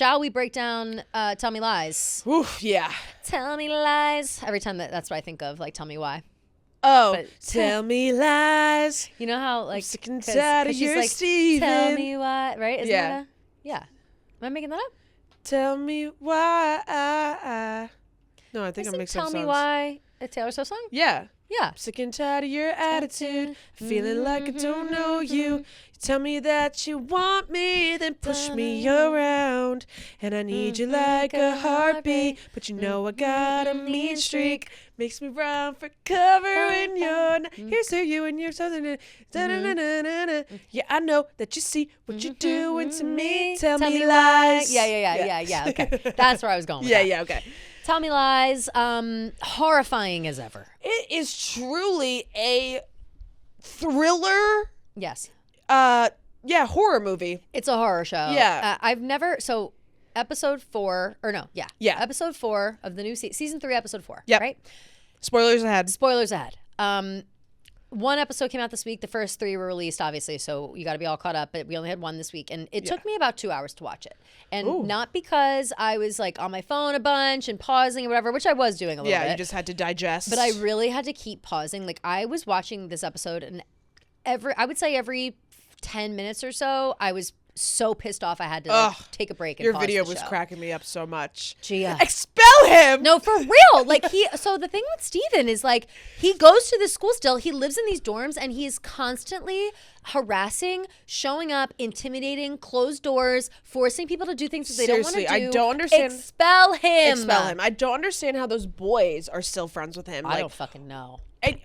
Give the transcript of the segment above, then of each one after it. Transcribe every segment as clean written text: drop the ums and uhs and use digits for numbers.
shall we break down Tell Me Lies? Oof, yeah. Tell me lies. Every time that's what I think of, like, tell me why. Oh, But tell me lies. You know how, like, I'm sick and tired of she's your like, Steven. tell me why, right? Isn't Yeah. that yeah. Am I making that up? Tell me why. No, I think I'm mixing up songs. Tell Me Why a Taylor Swift song? Yeah. Yeah. Sick and tired of your attitude. Feeling like I don't know you. You tell me that you want me, then push me around. And I need you like a heartbeat. But you know I got a mean streak. Makes me run for cover when you're not. Here's to you and your something. Yeah, I know that you see what you're doing to me. Tell me lies. Yeah. Okay. That's where I was going with that. Yeah, okay. Tell Me Lies, horrifying as ever. It is truly a thriller. Yes. Horror movie. It's a horror show. Yeah. Episode 4, or no, yeah. Yeah. Episode 4 of the new season 3, episode 4. Yep. Right? Spoilers ahead. Spoilers ahead. One episode came out this week. The first 3 were released, obviously, so you got to be all caught up. But we only had one this week, and it took me about 2 hours to watch it. And not because I was like on my phone a bunch and pausing or whatever, which I was doing a little bit. Yeah, you just had to digest. But I really had to keep pausing. Like, I was watching this episode, and every 10 minutes or so, I was so pissed off I had to take a break and your pause video the was show. cracking me up so much. Gia. Expel him! No, for real. Like, so the thing with Steven is, like, he goes to this school still. He lives in these dorms, and he is constantly harassing, showing up, intimidating, closed doors, forcing people to do things that they don't want to do. I don't understand. Expel him. Expel him. I don't understand how those boys are still friends with him. I don't fucking know. I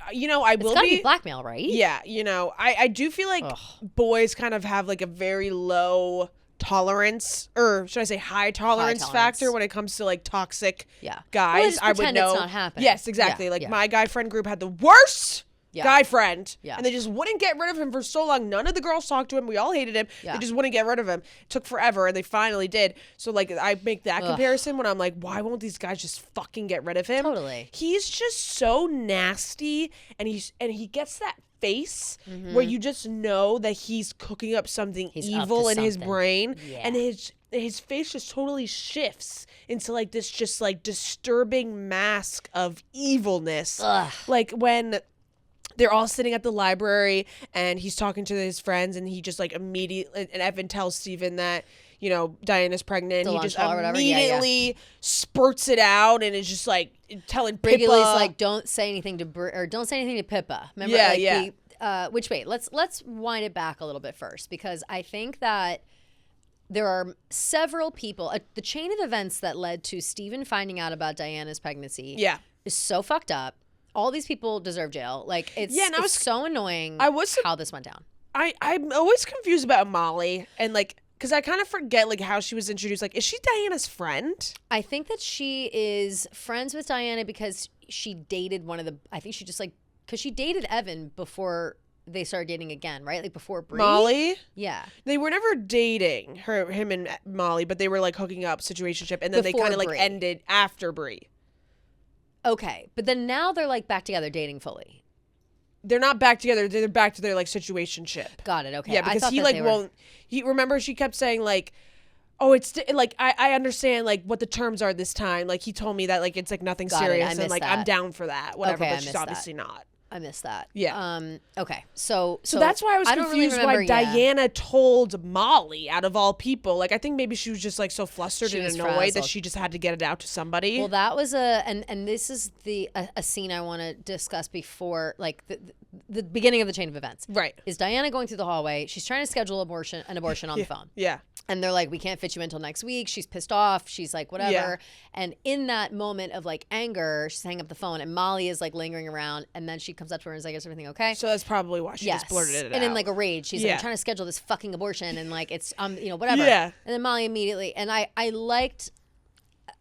will It's gotta be blackmail, right? Yeah, I do feel like boys kind of have like a very low tolerance, or should I say high tolerance factor when it comes to like toxic guys. Well, I would know. It's not happening. Yes, exactly. My guy friend group had the worst guy friend, Yeah. and they just wouldn't get rid of him for so long. None of the girls talked to him. We all hated him. Yeah. They just wouldn't get rid of him. It took forever, and they finally did. So like I make that comparison when I'm like, why won't these guys just fucking get rid of him? Totally. He's just so nasty, and he gets that face where you just know that he's cooking up something evil in his brain, and his face just totally shifts into like this just like disturbing mask of evilness. Like when they're all sitting at the library and he's talking to his friends, and he just like immediately, and Evan tells Steven that, Diana's pregnant. He just immediately spurts it out and is just like telling Pippa. Wrigley's like, don't say anything to Pippa. Remember? Which wait, let's wind it back a little bit first, because I think that there are several people. The chain of events that led to Steven finding out about Diana's pregnancy is so fucked up. All these people deserve jail. Like, it's so annoying how this went down. I'm always confused about Molly, and like, because I kind of forget like how she was introduced. Like, is she Diana's friend? I think that she is friends with Diana because she dated because she dated Evan before they started dating again, right? Like before Bri. Molly? Yeah. They were never dating, him and Molly, but they were like hooking up, situationship, and then they kind of like ended after Bri. Okay, but then now they're like back together dating fully. They're not back together. They're back to their like situationship. Got it. Okay. Yeah, because he like won't. He remember she kept saying like, "Oh, it's like I understand like what the terms are this time." Like he told me that like it's like nothing serious, and like I'm down for that. Whatever, but she's obviously not. I missed that. Yeah. Okay. So that's why I was confused why Diana told Molly, out of all people. Like, I think maybe she was just like so flustered and annoyed that she just had to get it out to somebody. Well, that was and this is a scene I want to discuss before, like the beginning of the chain of events. Right. Is Diana going through the hallway? She's trying to schedule an abortion on the phone. Yeah. And they're like, we can't fit you until next week. She's pissed off. She's like, whatever. Yeah. And in that moment of like anger, she's hanging up the phone, and Molly is like lingering around, and then she comes up to her and is like, is everything okay? So that's probably why she just blurted it out. And in like a rage, she's like, I'm trying to schedule this fucking abortion, and like it's whatever. Yeah. And then Molly immediately, and I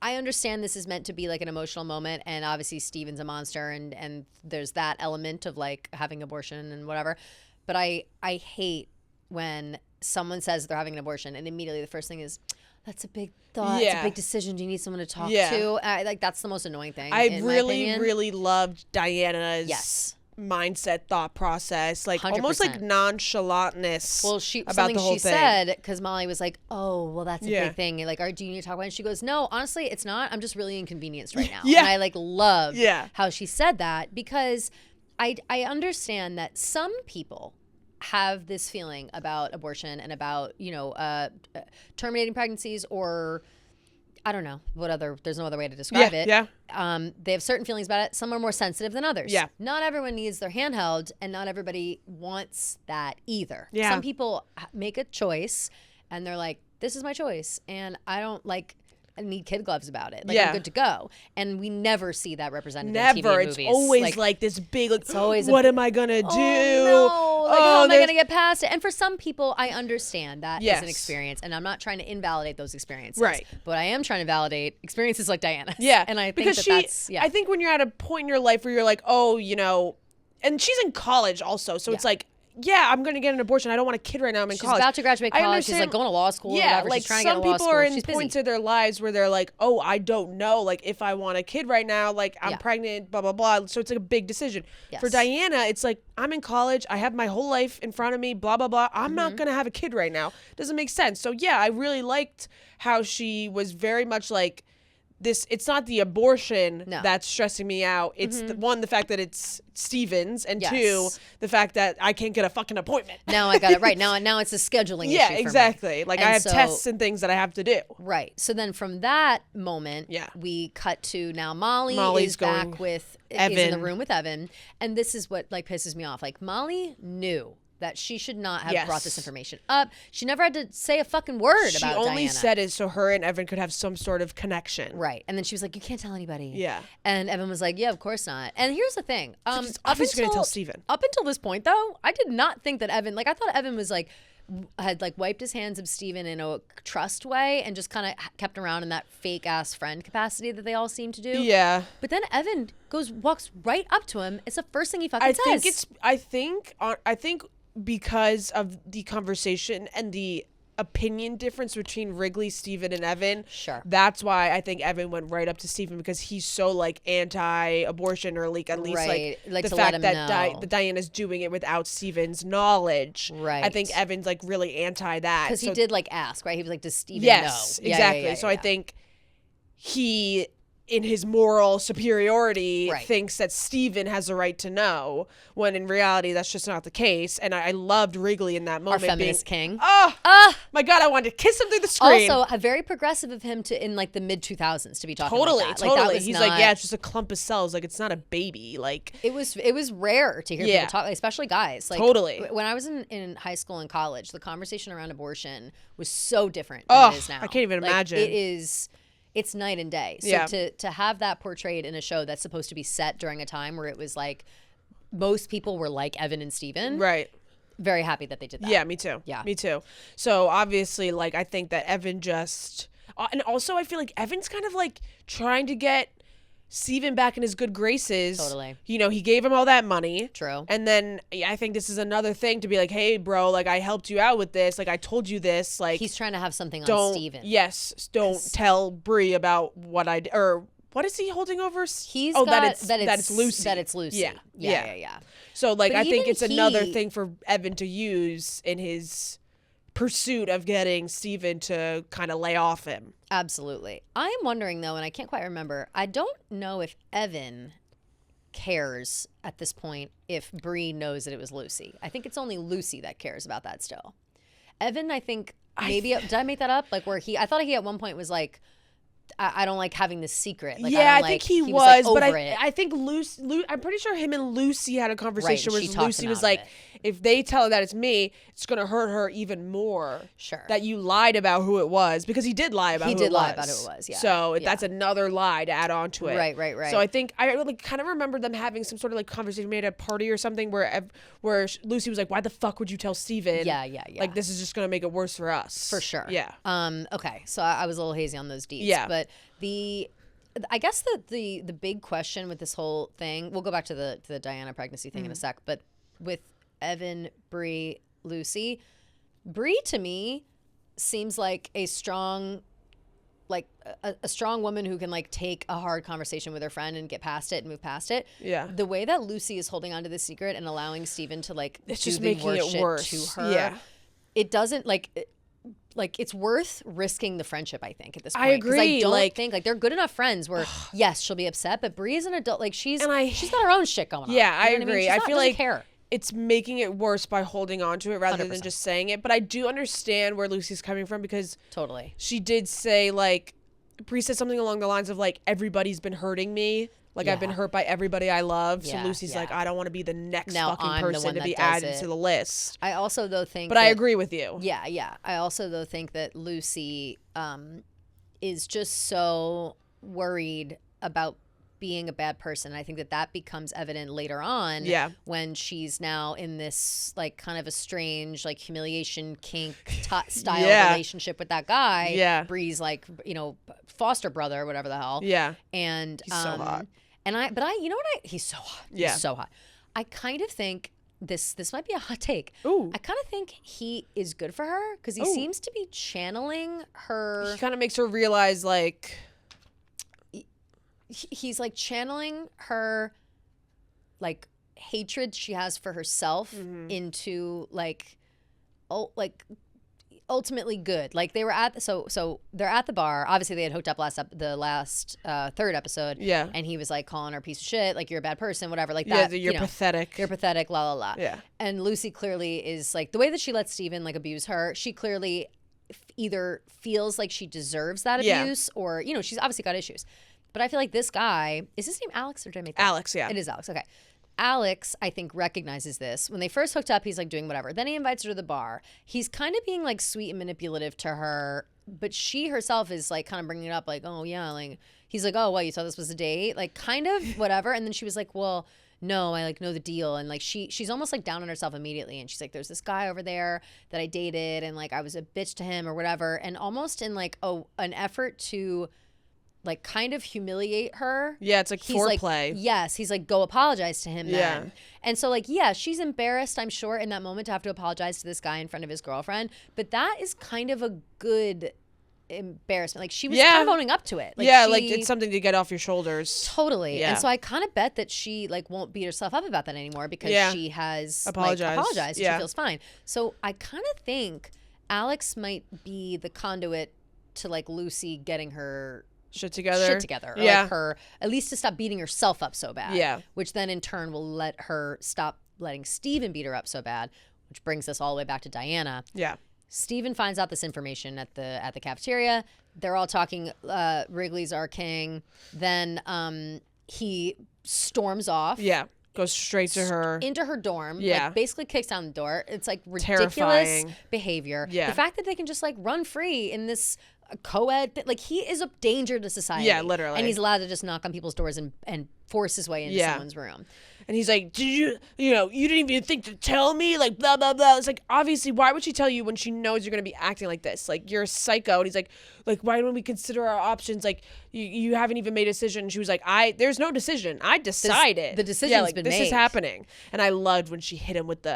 understand this is meant to be like an emotional moment, and obviously Steven's a monster, and there's that element of like having abortion and whatever. But I hate when someone says they're having an abortion and immediately the first thing is, that's a big thought. It's a big decision. Do you need someone to talk to? Like, that's the most annoying thing. I really loved Diana's mindset, thought process, like 100%. almost like nonchalantness. Well, about the whole thing. Said, because Molly was like, "Oh, well, that's a big thing. Like, do you need to talk about it?" And she goes, "No, honestly, it's not. I'm just really inconvenienced right now." And I like love how she said that, because I understand that some people have this feeling about abortion and about, terminating pregnancies, or I don't know there's no other way to describe it. Yeah. They have certain feelings about it. Some are more sensitive than others. Yeah. Not everyone needs their hand held, and not everybody wants that either. Yeah. Some people make a choice and they're like, this is my choice, and I need kid gloves about it. Like, I'm good to go. And we never see that represented in TV and movies. It's always like this big, like, it's always what am I going to do? No. Like, how am I going to get past it? And for some people, I understand that is an experience. And I'm not trying to invalidate those experiences. Right. But I am trying to validate experiences like Diana's. Yeah. And I think because that's, I think when you're at a point in your life where you're like, oh, and she's in college also. So it's like, I'm going to get an abortion. I don't want a kid right now. I'm in college. She's about to graduate college. She's like going to law school. Yeah, or whatever. like She's trying to get some to law people school. are in She's points busy. of their lives where they're like, oh, I don't know, like if I want a kid right now, like I'm pregnant, blah, blah, blah. So it's like a big decision. Yes. For Diana, it's like, I'm in college. I have my whole life in front of me, blah, blah, blah. I'm not going to have a kid right now. Doesn't make sense. So yeah, I really liked how she was very much like, it's not the abortion that's stressing me out. It's the fact that it's Stevens, and two, the fact that I can't get a fucking appointment. Now I got it right. Now it's a scheduling issue. Yeah, for exactly. me. Like, I have tests and things that I have to do. Right. So then from that moment, we cut to now Molly's is back with Evan. Is in the room with Evan, and this is what like pisses me off. Like, Molly knew that she should not have brought this information up. She never had to say a fucking word about Diana. She only said it so her and Evan could have some sort of connection. Right. And then she was like, you can't tell anybody. Yeah. And Evan was like, yeah, of course not. And here's the thing. She's obviously going to tell Steven. Up until this point, though, I did not think that Evan, like, I thought Evan was like, had like wiped his hands of Steven in a trust way and just kind of kept around in that fake ass friend capacity that they all seem to do. Yeah. But then Evan walks right up to him. It's the first thing he fucking says. I think because of the conversation and the opinion difference between Wrigley, Steven, and Evan. Sure. That's why I think Evan went right up to Steven, because he's so like anti-abortion, or like at least like the fact that Diana's doing it without Steven's knowledge. Right. I think Evan's like really anti that. Because he did like ask, right? He was like, does Steven know? Yes, exactly. So I think he, in his moral superiority, thinks that Steven has a right to know, when in reality that's just not the case. And I loved Wrigley in that moment. Our feminist king. My God, I wanted to kiss him through the screen. Also, very progressive of him to in like the mid 2000s to be talking totally, like that. Totally, like, that he's like, it's just a clump of cells. Like, it's not a baby. Like, it was rare to hear people talk, especially guys. Like, totally. When I was in high school and college, the conversation around abortion was so different than it is now. I can't even imagine. It's night and day. So to have that portrayed in a show that's supposed to be set during a time where it was like most people were like Evan and Steven. Right. Very happy that they did that. Yeah, me too. Yeah. Me too. So obviously, like, I think that Evan just and also I feel like Evan's kind of like trying to get Steven back in his good graces. Totally. You know, he gave him all that money. True. And then I think this is another thing to be like, hey, bro, like, I helped you out with this. Like, I told you this. Like, he's trying to have something on Steven. Yes. Don't tell Bri about what I did. Or what is he holding over? That it's Lucy. That it's Lucy. Yeah. So, like, I think it's another thing for Evan to use in his pursuit of getting Steven to kind of lay off him. Absolutely. I am wondering, though, and I can't quite remember, I don't know if Evan cares at this point if Bri knows that it was Lucy. I think it's only Lucy that cares about that still. Evan, I think, did I make that up? Like, where I thought he at one point was like, I don't like having this secret. Like, I think he was, like, but I think Lucy, I'm pretty sure him and Lucy had a conversation where Lucy was like, if they tell her that it's me, it's going to hurt her even more. Sure. That you lied about who it was, because he did lie about who it was. He did lie about who it was, yeah. So that's another lie to add on to it. Right. So I think I like kind of remember them having some sort of like conversation made at a party or something where Lucy was like, why the fuck would you tell Steven? Yeah. Like, this is just going to make it worse for us. For sure. Yeah. Okay. So I was a little hazy on those deets. Yeah. But I guess the big question with this whole thing, we'll go back to the Diana pregnancy thing in a sec, but with Evan, Bri, Lucy, Bri to me seems like a strong like a strong woman who can like take a hard conversation with her friend and get past it and move past it. Yeah. The way that Lucy is holding onto this secret and allowing Steven to like it's do just the making worst it worse shit to her. Yeah. It doesn't like it's worth risking the friendship, I think, at this point. I agree. I don't think like they're good enough friends where yes, she'll be upset, but Bri is an adult. Like she's got her own shit going on. Yeah, I you know agree. What I mean? I feel like care. It's making it worse by holding on to it rather 100%. than just saying it. But I do understand where Lucy's coming from because totally she did say like Bri said something along the lines of like everybody's been hurting me. Like I've been hurt by everybody I love. So Lucy's like, I don't want to be the next fucking person to be added to the list. I also though think But I agree with you. Yeah. I also though think that Lucy is just so worried about being a bad person. I think that becomes evident later on when she's now in this like kind of a strange like humiliation kink style relationship with that guy. Yeah. Bri's like, foster brother or whatever the hell. Yeah. And he's so hot. And you know what he's so hot. Yeah. He's so hot. I kind of think this might be a hot take. Ooh. I kind of think he is good for her because he seems to be channeling her. He kind of makes her realize like he's like channeling her like hatred she has for herself into like ultimately good. Like they were at so they're at the bar. Obviously they had hooked up the last third episode. Yeah. And he was like calling her a piece of shit, like you're a bad person, whatever, like that. Yeah, you're pathetic. You're pathetic, la la la. Yeah. And Lucy clearly is like the way that she lets Steven like abuse her, she clearly either feels like she deserves that abuse or, she's obviously got issues. But I feel like this guy, is his name Alex or did I make that? Alex, yeah. It is Alex, okay. Alex, I think, recognizes this. When they first hooked up, he's like doing whatever. Then he invites her to the bar. He's kind of being like sweet and manipulative to her, but she herself is like kind of bringing it up like, oh yeah, like he's like, oh, what, you thought this was a date? Like kind of whatever. And then she was like, well, no, I like know the deal. And like she's almost like down on herself immediately. And she's like, there's this guy over there that I dated and like I was a bitch to him or whatever. And almost in like an effort to like kind of humiliate her. Yeah, it's like foreplay. Like, yes, he's like, go apologize to him then. And so like, yeah, she's embarrassed, I'm sure, in that moment to have to apologize to this guy in front of his girlfriend. But that is kind of a good embarrassment. Like she was kind of owning up to it. Like, like it's something to get off your shoulders. Totally. Yeah. And so I kind of bet that she like won't beat herself up about that anymore because she has apologized. And she feels fine. So I kind of think Alex might be the conduit to like Lucy getting her shit together. Or like her, at least to stop beating herself up so bad. Yeah. Which then in turn will let her stop letting Steven beat her up so bad, which brings us all the way back to Diana. Yeah. Steven finds out this information at the cafeteria. They're all talking, Wrigley's our king. Then he storms off. Yeah. Goes straight to her. Into her dorm. Yeah. Like, basically kicks down the door. It's like ridiculous terrifying behavior. Yeah. The fact that they can just like run free in this co-ed like he is a danger to society. Yeah, literally. And he's allowed to just knock on people's doors and force his way into someone's room. And he's like, did you didn't even think to tell me? Like, blah, blah, blah. It's like, obviously, why would she tell you when she knows you're going to be acting like this? Like, you're a psycho. And he's like, why don't we consider our options? Like, you haven't even made a decision. And she was like, there's no decision. I decided. The decision's been made. This is happening. And I loved when she hit him with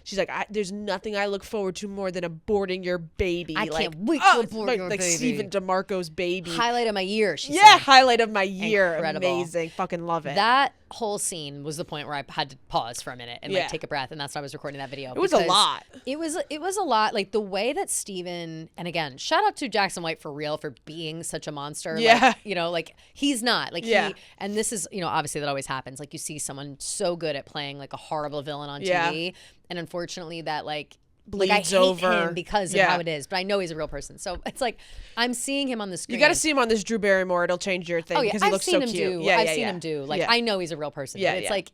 she's like, there's nothing I look forward to more than aborting your baby. I can't wait to abort your baby. Like Stephen DeMarco's baby. Highlight of my year, she said. Highlight of my year. Incredible. Amazing. Fucking love it. That whole scene was the point where I had to pause for a minute and like take a breath, and that's why I was recording that video. It was a lot. It was a lot. Like the way that Steven, and again, shout out to Jackson White for real for being such a monster. Yeah. Like, like he's not. Like he, and this is, obviously that always happens. Like you see someone so good at playing like a horrible villain on TV, and unfortunately that like bleeds I hate over him because of how it is, but I know he's a real person. So it's like I'm seeing him on the screen. You got to see him on this Drew Barrymore. It'll change your thing because he looks so cute. I've seen him do. Like I know he's a real person. Yeah, but it's like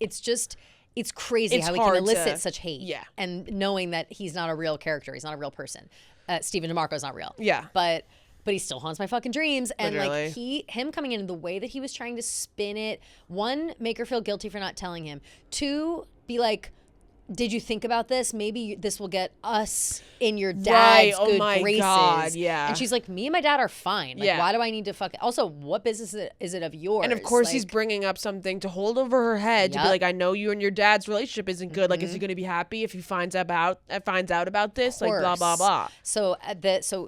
it's crazy how he can elicit such hate. Yeah. And knowing that he's not a real character, he's not a real person. Stephen DeMarco's not real. Yeah. But he still haunts my fucking dreams. And literally. like him coming in the way that he was trying to spin it, one, make her feel guilty for not telling him. Two, be like, did you think about this? Maybe this will get us in your dad's good graces. God, yeah. And she's like, me and my dad are fine. Like, why do I need to fuck? Also, what business is it of yours? And of course, like, he's bringing up something to hold over her head to be like, I know you and your dad's relationship isn't good. Like, is he going to be happy if he finds out about this? Like, blah blah blah. So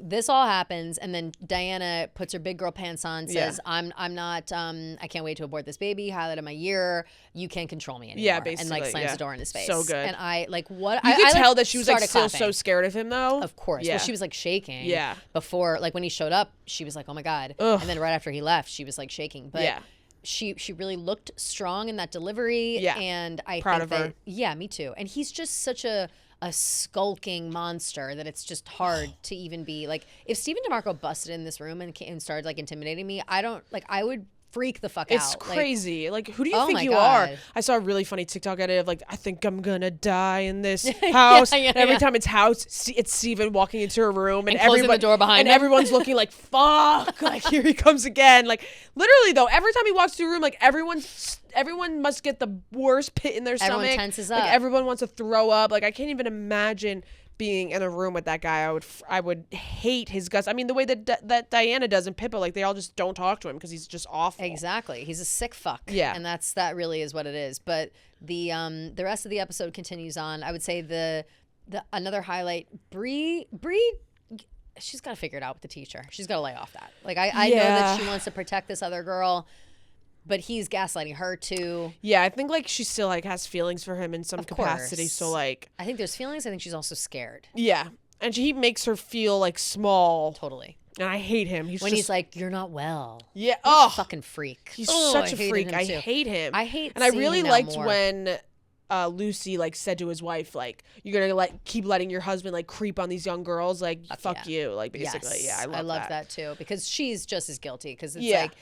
this all happens, and then Diana puts her big girl pants on, says, I'm not I can't wait to abort this baby. Highlight of my year. You can't control me anymore. Yeah, basically. And like slams the door in his face. So good. And I like what you could tell like, that she was like still so scared of him though. Of course. Yeah. Well, she was like shaking. Yeah. Before, like when he showed up, she was like, oh my God. Ugh. And then right after he left, she was like shaking. But she really looked strong in that delivery. Yeah. And I proud think of her. that, yeah, me too. And he's just such a skulking monster that it's just hard to even be like, if Stephen DeMarco busted in this room and started like intimidating me, I would freak the fuck out. It's crazy. Like, who do you think you are? I saw a really funny TikTok edit of like, I think I'm gonna die in this house. And every time it's Steven walking into her room and closing the door behind him. Everyone's looking like, fuck, like here he comes again. Like literally though, every time he walks through a room, like everyone must get the worst pit in their stomach. Everyone tenses up. Like everyone wants to throw up. Like I can't even imagine being in a room with that guy. I would hate his guts. I mean, the way that Diana does and Pippa, like they all just don't talk to him because he's just awful. Exactly, he's a sick fuck. Yeah, and that really is what it is. But the rest of the episode continues on. I would say the another highlight, Bri, she's got to figure it out with the teacher. She's got to lay off that. Like I know that she wants to protect this other girl, but he's gaslighting her too. Yeah, I think like she still like has feelings for him in some capacity. So like, I think there's feelings. I think she's also scared. Yeah, and he makes her feel like small. Totally. And I hate him. He's like, you're not well. Yeah. Oh, fucking freak. He's such a freak. I hate him. I hate. And I really liked when Lucy like said to his wife, like, you're gonna keep letting your husband like creep on these young girls, like fuck you, like basically. Yes. Yeah, I love that too, because she's just as guilty, because it's like.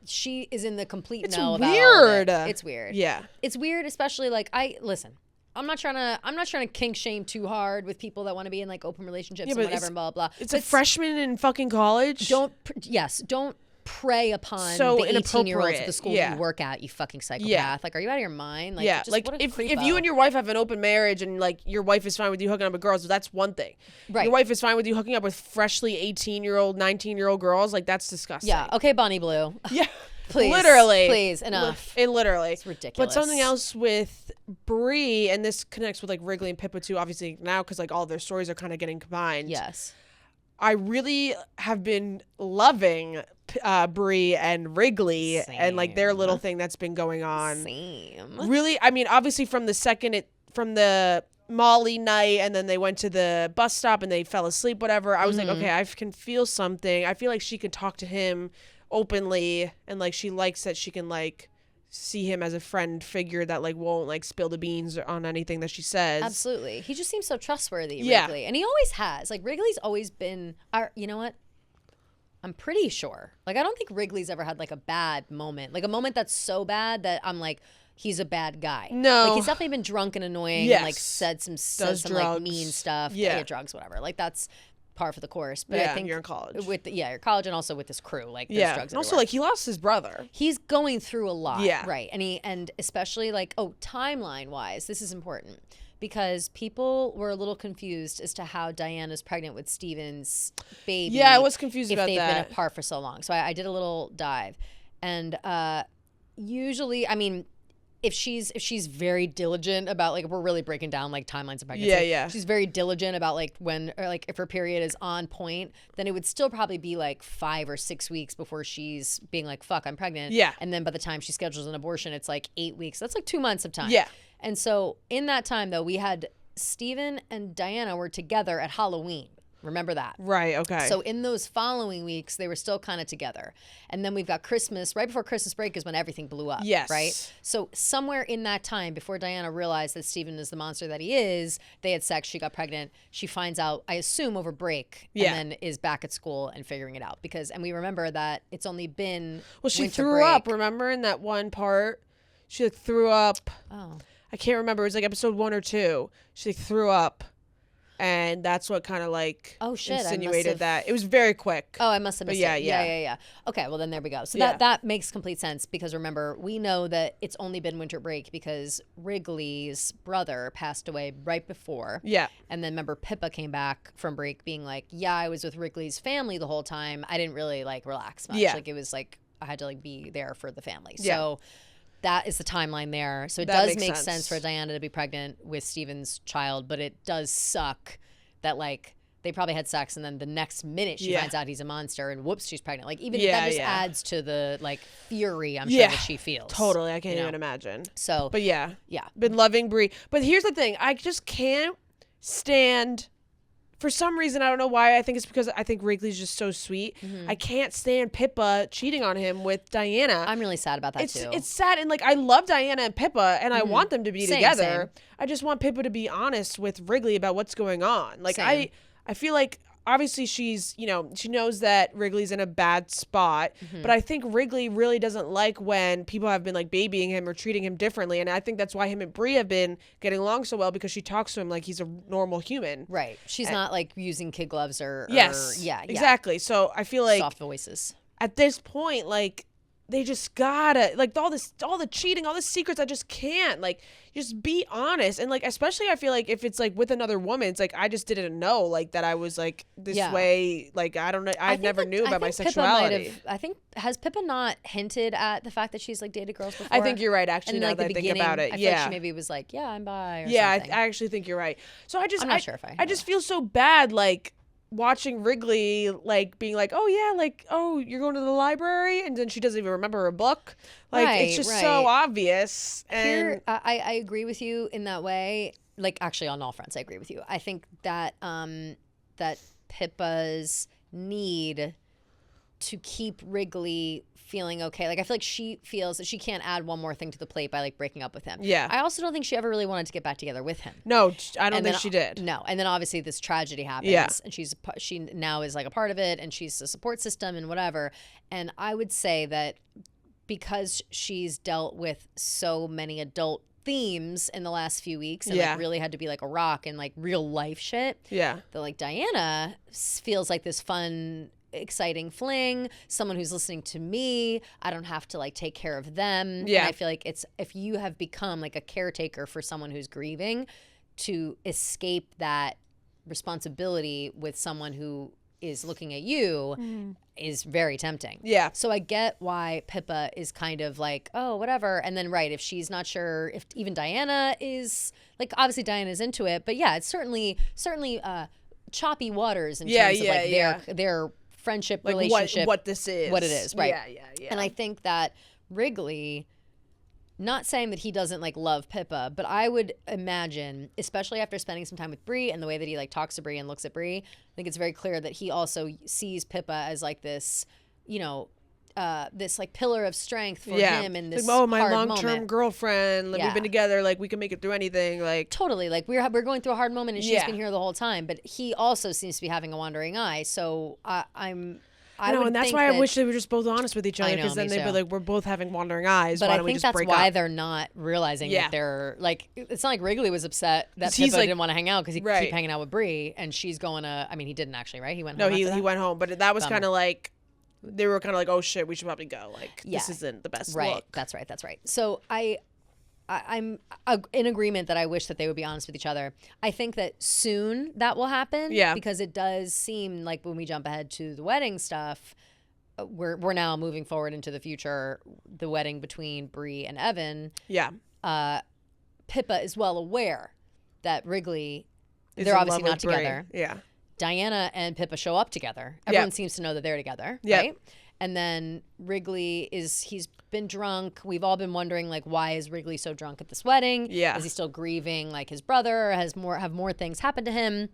She is in the complete know about weird. All of it. It's weird. Yeah. It's weird, especially like listen. I'm not trying to kink shame too hard with people that want to be in like open relationships and whatever and blah blah. It's a freshman in fucking college. Don't prey upon the 18-year-olds at the school you work at, you fucking psychopath. Yeah. Like, are you out of your mind? Like, yeah. Like, if you and your wife have an open marriage and like your wife is fine with you hooking up with girls, that's one thing. Right. Your wife is fine with you hooking up with freshly 18-year-old, 19-year-old girls, like that's disgusting. Yeah. Okay, Bonnie Blue. Yeah. Please. Literally. Please, enough. Literally. It's ridiculous. But something else with Bri, and this connects with like Wrigley and Pippa too, obviously now, because like all their stories are kind of getting combined. Yes. I really have been loving Bri and Wrigley. Same. And like their little thing that's been going on. Same. Really, I mean, obviously from the Molly night, and then they went to the bus stop and they fell asleep, whatever. I was like, okay, I can feel something. I feel like she can talk to him openly, and like she likes that she can like see him as a friend figure that like won't like spill the beans on anything that she says. Absolutely. He just seems so trustworthy, Wrigley. And he always has. Like Wrigley's always been you know what? I'm pretty sure. Like I don't think Wrigley's ever had like a bad moment. Like a moment that's so bad that I'm like, he's a bad guy. No. Like he's definitely been drunk and annoying and like said some like mean stuff. Yeah, drugs, whatever. Like that's par for the course. But I think you're in college. You're college, and also with this crew, like there's drugs and also everywhere. like he lost his brother. He's going through a lot. Yeah. Right. And especially like timeline wise, this is important because people were a little confused as to how Diana's pregnant with Steven's baby. Yeah, I was confused about that. If they've been apart for so long. So I did a little dive. And usually, I mean, if she's very diligent about like, we're really breaking down like timelines of pregnancy. Yeah. She's very diligent about like when, or like if her period is on point, then it would still probably be like 5 or 6 weeks before she's being like, fuck, I'm pregnant. Yeah. And then by the time she schedules an abortion, it's like 8 weeks. That's like 2 months of time. Yeah. And so in that time though, we had Steven and Diana were together at Halloween. Remember that. Right, okay. So in those following weeks, they were still kind of together. And then we've got Christmas. Right before Christmas break is when everything blew up. Yes. Right? So somewhere in that time, before Diana realized that Steven is the monster that he is, they had sex, she got pregnant. She finds out, I assume, over break. And then is back at school and figuring it out. And we remember that it's only been she threw up, remember, in that one part? She like threw up. Oh. I can't remember. It was like episode 1 or 2. She like, threw up. And that's what kind of like insinuated that. It was very quick. Oh, I must have missed it. Yeah. Okay, well then there we go. So that makes complete sense because remember, we know that it's only been winter break because Wrigley's brother passed away right before. Yeah. And then remember Pippa came back from break being like, yeah, I was with Wrigley's family the whole time. I didn't really like relax much. Like it was like I had to like be there for the family. So that is the timeline there. So it does make sense for Diana to be pregnant with Steven's child, but it does suck that like they probably had sex and then the next minute she finds out he's a monster and whoops, she's pregnant. Like even that just adds to the like fury I'm sure that she feels. Totally. I can't even imagine. So but been loving Bri. But here's the thing. I just can't stand, for some reason, I don't know why. I think it's because I think Wrigley's just so sweet. I can't stand Pippa cheating on him with Diana. I'm really sad about that too. It's sad, and like I love Diana and Pippa, and I want them to be together. Same. I just want Pippa to be honest with Wrigley about what's going on. Like I feel like obviously she's, she knows that Wrigley's in a bad spot, but I think Wrigley really doesn't like when people have been like babying him or treating him differently. And I think that's why him and Bri have been getting along so well, because she talks to him like he's a normal human. Right. She's not like using kid gloves or exactly. So I feel like soft voices at this point, like they just gotta like all the cheating, all the secrets. I just can't just be honest. And like, especially I feel like if it's like with another woman, it's like, I just didn't know like that I was like this way. Like, I don't know. I never knew about my sexuality. Has Pippa not hinted at the fact that she's like dated girls before? I think you're right. Actually, now that I think about it. I feel like she maybe was like, I'm bi or something. I actually think you're right. So I'm not sure if I just feel so bad. Like, watching Wrigley like being like, you're going to the library, and then she doesn't even remember her book. Like it's just so obvious. And here, I agree with you in that way. Like actually on all fronts, I agree with you. I think that that Pippa's need to keep Wrigley feeling okay. Like I feel like she feels that she can't add one more thing to the plate by like breaking up with him. Yeah. I also don't think she ever really wanted to get back together with him. No, I don't think she did. No. And then obviously this tragedy happens and she now is like a part of it and she's a support system and whatever. And I would say that because she's dealt with so many adult themes in the last few weeks and like really had to be like a rock and like real life shit. Yeah. That like Diana feels like this fun, exciting fling, someone who's listening to me. I don't have to like take care of them. Yeah. And I feel like it's, if you have become like a caretaker for someone who's grieving, to escape that responsibility with someone who is looking at you is very tempting. Yeah. So I get why Pippa is kind of like, oh, whatever. And then, right, if she's not sure, if even Diana is, like, obviously Diana's into it, but yeah, it's certainly choppy waters in terms of like their friendship, like relationship. What this is. What it is, right. Yeah. And I think that Wrigley, not saying that he doesn't like love Pippa, but I would imagine, especially after spending some time with Bri and the way that he like talks to Bri and looks at Bri, I think it's very clear that he also sees Pippa as like this, this like pillar of strength for him in this like, my hard long-term moment. Girlfriend. Like, we've been together. Like, we can make it through anything. Like, totally. Like we're going through a hard moment, and she's been here the whole time. But he also seems to be having a wandering eye. So I know, and that's why I wish they were just both honest with each other, because then they'd be like, we're both having wandering eyes. But why I don't we think just that's why they're not realizing that they're like. It's not like Wrigley was upset that Pippa didn't want to hang out because he keep hanging out with Bri, and she's going to. I mean, he didn't actually, right? He went home. No, he went home, but that was kind of like. They were kind of like, oh shit, we should probably go. Like, this isn't the best look. That's right. So I'm in agreement that I wish that they would be honest with each other. I think that soon that will happen. Yeah. Because it does seem like when we jump ahead to the wedding stuff, we're now moving forward into the future, the wedding between Bri and Evan. Yeah. Pippa is well aware that Wrigley, they're obviously not together. Yeah. Diana and Pippa show up together. Everyone seems to know that they're together, right? And then Wrigley he's been drunk. We've all been wondering, like, why is Wrigley so drunk at this wedding? Yeah. Is he still grieving, like, his brother? Have more things happened to him?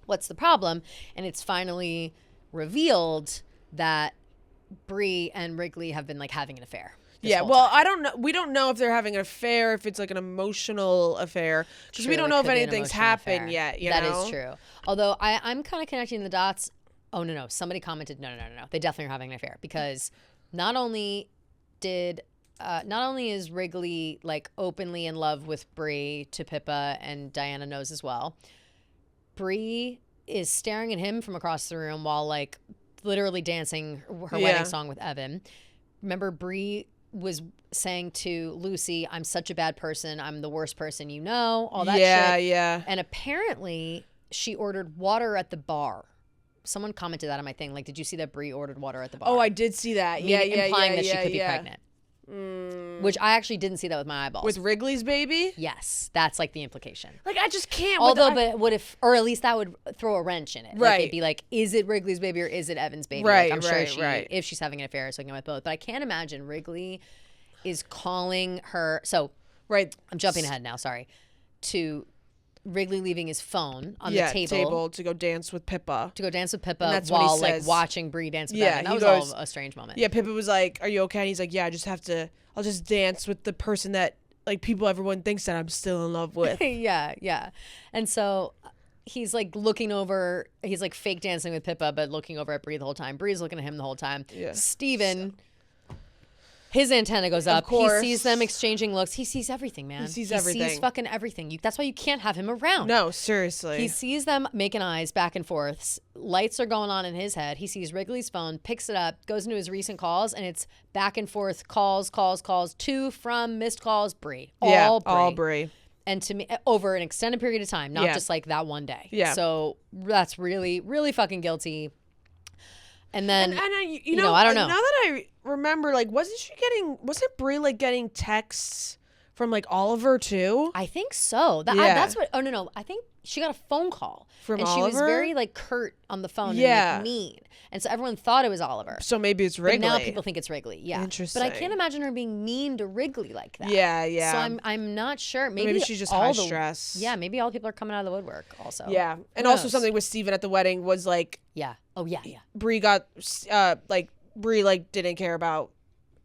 What's the problem? And it's finally revealed that Bri and Wrigley have been, like, having an affair. Well, I don't know. We don't know if they're having an affair, if it's like an emotional affair, because we don't know if anything's happened yet. You know? That is true. Although I'm kind of connecting the dots. Oh no! Somebody commented, no. They definitely are having an affair, because not only is Wrigley like openly in love with Bri to Pippa, and Diana knows as well. Bri is staring at him from across the room while like literally dancing her wedding song with Evan. Remember, Bri was saying to Lucy, I'm such a bad person. I'm the worst person you know. All that shit. Yeah. And apparently she ordered water at the bar. Someone commented that on my thing. Like, did you see that Bri ordered water at the bar? Oh, I did see that. Implying that she could be pregnant. Which I actually didn't see that with my eyeballs. With Wrigley's baby? Yes. That's like the implication. Like, I just can't. Although, but what if, or at least that would throw a wrench in it. Right. Like, it'd be like, is it Wrigley's baby or is it Evan's baby? Right, like, I'm sure if she's having an affair, so I can get with both. But I can't imagine Wrigley is calling her. So, right. I'm jumping ahead now, sorry. To Wrigley leaving his phone on the table to go dance with Pippa. While like watching Bri dance with Evan. That was all a strange moment. Yeah, Pippa was like, "Are you okay?" And he's like, "Yeah, I'll just dance with the person that like everyone thinks that I'm still in love with." yeah. And so he's like looking over, he's like fake dancing with Pippa, but looking over at Bri the whole time. Bri's looking at him the whole time. Yeah. Steven, his antenna goes up. He sees them exchanging looks. He sees everything, man. He sees everything. He sees fucking everything. That's why you can't have him around. No, seriously. He sees them making eyes back and forth. Lights are going on in his head. He sees Wrigley's phone, picks it up, goes into his recent calls, and it's back and forth calls. 2 from missed calls, Bri. All Bri. And to me, over an extended period of time, not just like that one day. Yeah. So that's really, really fucking guilty. And then, you know, I don't know. Now that I remember, like, wasn't Bri like getting texts from like Oliver too? I think so. That's what. Oh no, I think she got a phone call from Oliver. And she was very like curt on the phone. And like mean. And so everyone thought it was Oliver. So maybe it's Wrigley. But now people think it's Wrigley. Yeah. Interesting. But I can't imagine her being mean to Wrigley like that. Yeah. So I'm not sure. Maybe she's just high stress. Yeah. Maybe all the people are coming out of the woodwork also. Yeah. And also something with Steven at the wedding was like. Yeah. Oh yeah. Bri got Bri like didn't care about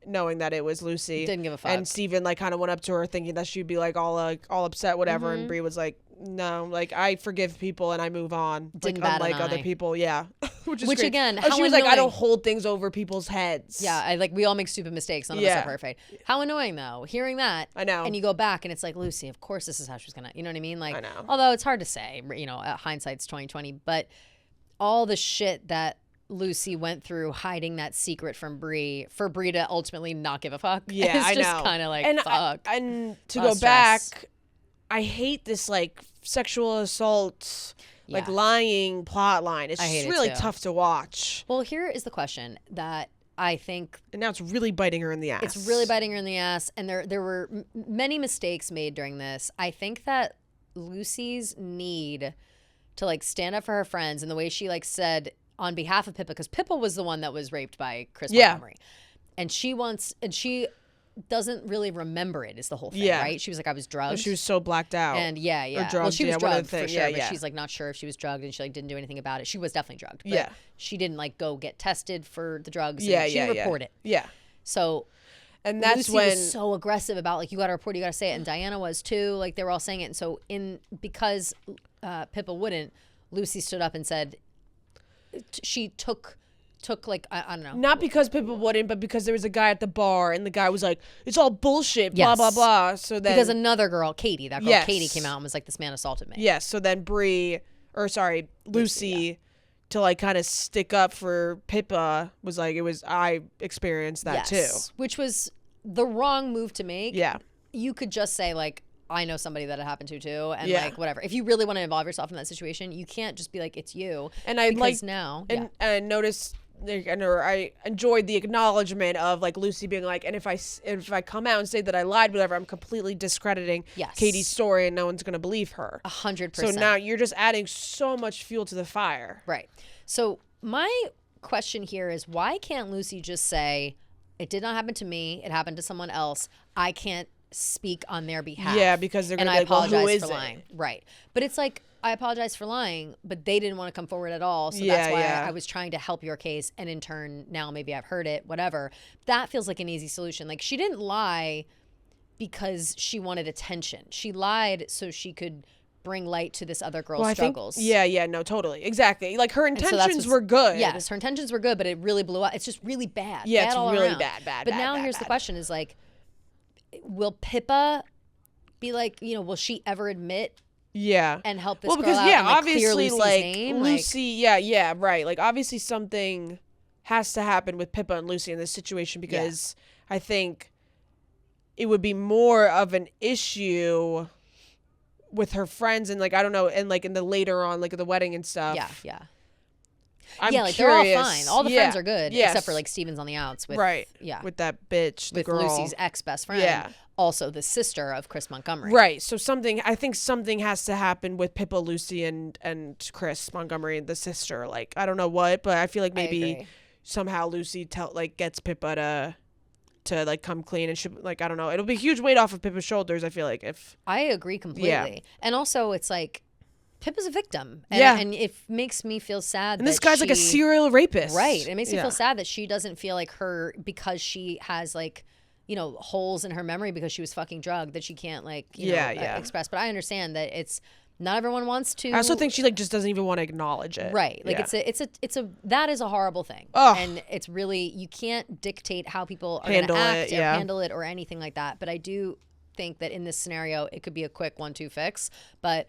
knowing that it was Lucy. Didn't give a fuck. And Steven like kind of went up to her thinking that she'd be like all upset, whatever. And Bri was like, no, like I forgive people and I move on. Didn't like unlike other people, yeah. Which great. Again, she was like, I don't hold things over people's heads. Yeah, we all make stupid mistakes. None of us are perfect. How annoying though, hearing that. I know. And you go back and it's like, Lucy, of course this is how she was gonna, you know what I mean? Like, I know. Although it's hard to say, hindsight's 20/20, but all the shit that Lucy went through hiding that secret from Bri for Bri to ultimately not give a fuck. Yeah, it's I just know. kind of like, fuck. And to go back, I hate this like sexual assault, like lying plot line. It's just really tough to watch. Well, here is the question that I think, and now it's really biting her in the ass. It's really biting her in the ass, and there were many mistakes made during this. I think that Lucy's need to like stand up for her friends, and the way she like said on behalf of Pippa, because Pippa was the one that was raped by Chris Montgomery, and she doesn't really remember it is the whole thing, right? She was like, I was drugged. She was so blacked out. And or drugged, well, she was drugged for sure, but she's like not sure if she was drugged, and she like didn't do anything about it. She was definitely drugged, but she didn't like go get tested for the drugs. She didn't report it. Yeah. So, and that's Lucy when was so aggressive about like, you got to report it, you got to say it, and Diana was too. Like they were all saying it, and so because Pippa wouldn't, Lucy stood up and said she took like I don't know. Not because Pippa wouldn't, but because there was a guy at the bar and the guy was like, it's all bullshit, blah, blah, blah. So then because another girl, Katie, Katie came out and was like, this man assaulted me. Yes. So then Lucy to like kind of stick up for Pippa was like, I experienced that too. Which was the wrong move to make. Yeah. You could just say like, I know somebody that it happened to too, and like whatever. If you really want to involve yourself in that situation, you can't just be like, it's you. And I like now and notice, or I enjoyed the acknowledgement of like Lucy being like, and if I come out and say that I lied, whatever, I'm completely discrediting Katie's story, and no one's gonna believe her. 100%. So now you're just adding so much fuel to the fire. Right. So my question here is, why can't Lucy just say, it did not happen to me, it happened to someone else, I can't speak on their behalf? Yeah, because they're gonna be like, well, who is it? Lying. Right. But it's like, I apologize for lying, but they didn't want to come forward at all. So that's why I was trying to help your case. And in turn, now maybe I've heard it, whatever. That feels like an easy solution. Like, she didn't lie because she wanted attention. She lied so she could bring light to this other girl's struggles. No, totally. Exactly. Like, her intentions were good. Yes, her intentions were good, but it really blew up. It's just really bad. Yeah, it's really around. bad. But now here's the question is like, will Pippa be like, will she ever admit Yeah. And help this girl out and like, clear Lucy's name. Lucy, right. Like obviously something has to happen with Pippa and Lucy in this situation because I think it would be more of an issue with her friends and like I don't know, and like in the later on, like at the wedding and stuff. Yeah. I'm like curious. they're all fine. All the friends are good, except for like Steven's on the outs with with that bitch, the girl, Lucy's ex best friend, also the sister of Chris Montgomery. Right. So I think something has to happen with Pippa, Lucy, and Chris Montgomery, the sister. Like I don't know what, but I feel like maybe somehow Lucy gets Pippa to like come clean and like I don't know. It'll be a huge weight off of Pippa's shoulders. I feel like if I agree completely, and also it's like Pippa's a victim, and it makes me feel sad. And this guy's like a serial rapist, right? It makes me feel sad that she doesn't feel like her because she has like holes in her memory because she was fucking drugged that she can't like express. But I understand that it's. Not everyone wants to. I also think she like just doesn't even want to acknowledge it. Right. Like it's a that is a horrible thing. Ugh. And it's really you can't dictate how people are going to act or handle it or anything like that. But I do think that in this scenario it could be a quick 1-2 fix. But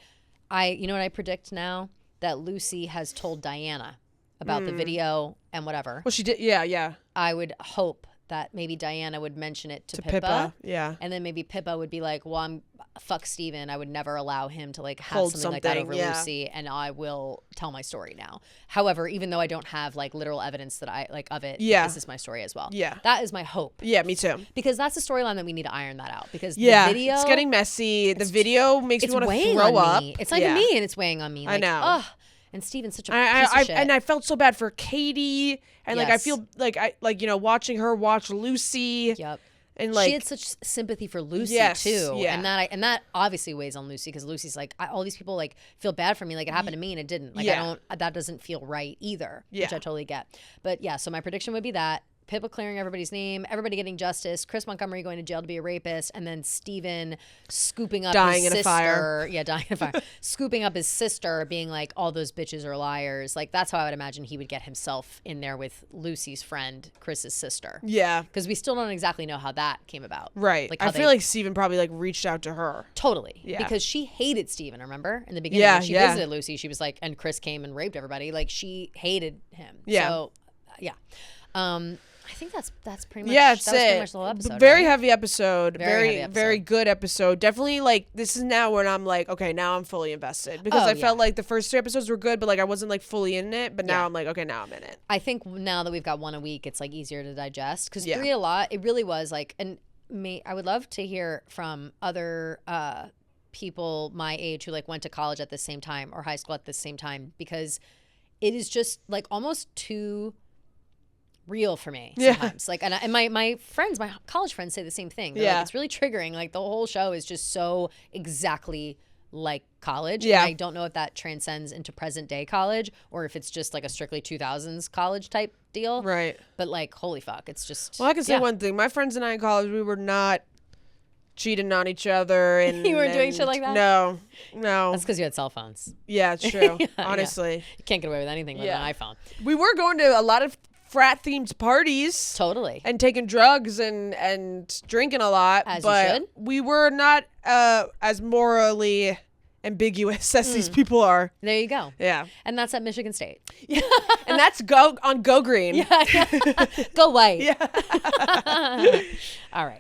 you know what I predict now? That Lucy has told Diana about the video and whatever. Well, she did. Yeah. I would hope that maybe Diana would mention it to Pippa. Yeah. And then maybe Pippa would be like, well, fuck Steven. I would never allow him to like have something like that over Lucy, and I will tell my story now. However, even though I don't have like literal evidence that I like of it, this is my story as well. Yeah. That is my hope. Yeah, me too. Because that's the storyline that we need to iron that out. Because the video, it's getting messy. The video makes me want to throw up. It's not even me, and it's weighing on me. Like, I know. Ugh. And Steven's such a piece of shit. And I felt so bad for Katie, and like I feel like watching her watch Lucy. Yep. And like she had such sympathy for Lucy too, and that obviously weighs on Lucy because Lucy's like all these people like feel bad for me, like it happened to me and it didn't. Like that doesn't feel right either, which I totally get. But so my prediction would be that Pippa clearing everybody's name, everybody getting justice, Chris Montgomery going to jail to be a rapist, and then Steven scooping up his sister. Dying in a fire. Scooping up his sister, being like, all those bitches are liars. Like, that's how I would imagine he would get himself in there with Lucy's friend, Chris's sister. Yeah. Because we still don't exactly know how that came about. Right. Like, I feel like Steven probably like reached out to her. Totally. Yeah. Because she hated Steven, remember? In the beginning, when she visited Lucy, she was like, and Chris came and raped everybody. Like, she hated him. Yeah. So, I think that's pretty much that was pretty much the whole episode. Very heavy episode. Very good episode. Definitely like this is now when I'm like, okay, now I'm fully invested. Because I felt like the first 2 episodes were good, but like I wasn't like fully in it. But now I'm like, okay, now I'm in it. I think now that we've got one a week, it's like easier to digest. Because 3 a lot, it really was like, and I would love to hear from other people my age who like went to college at the same time or high school at the same time, because it is just like almost too real for me sometimes. Like, and my friends, my college friends say the same thing. They're like, it's really triggering. Like the whole show is just so exactly like college. Yeah. And I don't know if that transcends into present day college or if it's just like a strictly 2000s college type deal. Right. But like, holy fuck, it's just. Well, I can say one thing. My friends and I in college, we were not cheating on each other. And you weren't doing shit like that? No. That's because you had cell phones. Yeah, it's true. Honestly. You can't get away with anything with an iPhone. We were going to a lot of frat themed parties, totally, and taking drugs and drinking a lot, as but you should. We were not as morally ambiguous as these people are. There you go. Yeah, and that's at Michigan State. Yeah, and that's Go Green. Yeah. Go white. Yeah. All right.